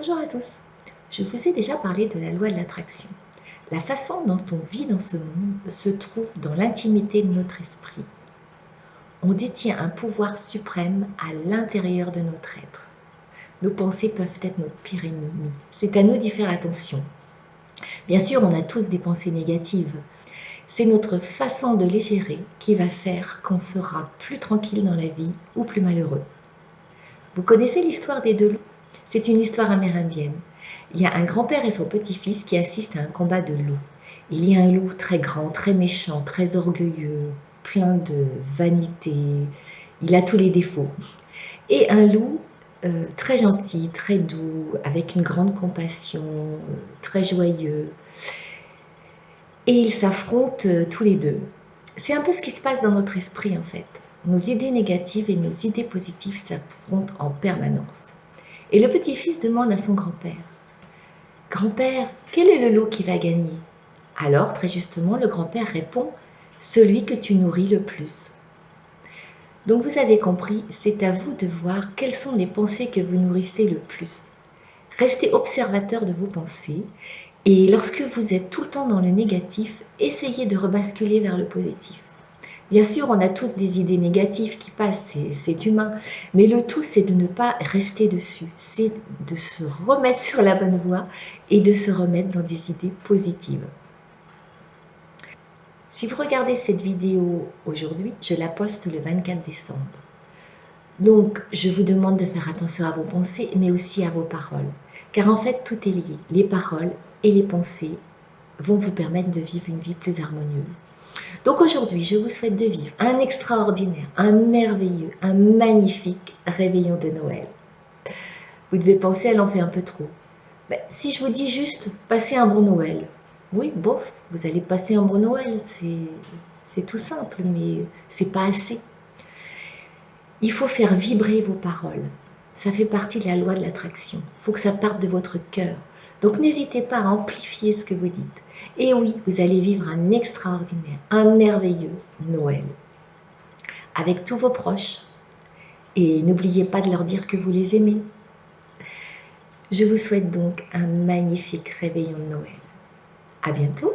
Bonjour à tous. Je vous ai déjà parlé de la loi de l'attraction. La façon dont on vit dans ce monde se trouve dans l'intimité de notre esprit. On détient un pouvoir suprême à l'intérieur de notre être. Nos pensées peuvent être notre pire ennemi. C'est à nous d'y faire attention. Bien sûr, on a tous des pensées négatives. C'est notre façon de les gérer qui va faire qu'on sera plus tranquille dans la vie ou plus malheureux. Vous connaissez l'histoire des deux loups? C'est une histoire amérindienne. Il y a un grand-père et son petit-fils qui assistent à un combat de loups. Il y a un loup très grand, très méchant, très orgueilleux, plein de vanité. Il a tous les défauts. Et un loup très gentil, très doux, avec une grande compassion, très joyeux. Et ils s'affrontent tous les deux. C'est un peu ce qui se passe dans notre esprit en fait. Nos idées négatives et nos idées positives s'affrontent en permanence. Et le petit-fils demande à son grand-père: « Grand-père, quel est le loup qui va gagner ?» Alors, très justement, le grand-père répond: « Celui que tu nourris le plus. » Donc vous avez compris, c'est à vous de voir quelles sont les pensées que vous nourrissez le plus. Restez observateur de vos pensées et lorsque vous êtes tout le temps dans le négatif, essayez de rebasculer vers le positif. Bien sûr, on a tous des idées négatives qui passent, c'est humain, mais le tout, c'est de ne pas rester dessus, c'est de se remettre sur la bonne voie et de se remettre dans des idées positives. Si vous regardez cette vidéo aujourd'hui, je la poste le 24 décembre. Donc, je vous demande de faire attention à vos pensées, mais aussi à vos paroles. Car en fait, tout est lié. Les paroles et les pensées vont vous permettre de vivre une vie plus harmonieuse. Donc aujourd'hui, je vous souhaite de vivre un extraordinaire, un merveilleux, un magnifique réveillon de Noël. Vous devez penser, elle en fait un peu trop. Mais si je vous dis juste, passez un bon Noël. Oui, bof, vous allez passer un bon Noël, c'est tout simple, mais c'est pas assez. Il faut faire vibrer vos paroles. Ça fait partie de la loi de l'attraction. Il faut que ça parte de votre cœur. Donc n'hésitez pas à amplifier ce que vous dites. Et oui, vous allez vivre un extraordinaire, un merveilleux Noël. Avec tous vos proches. Et n'oubliez pas de leur dire que vous les aimez. Je vous souhaite donc un magnifique réveillon de Noël. À bientôt!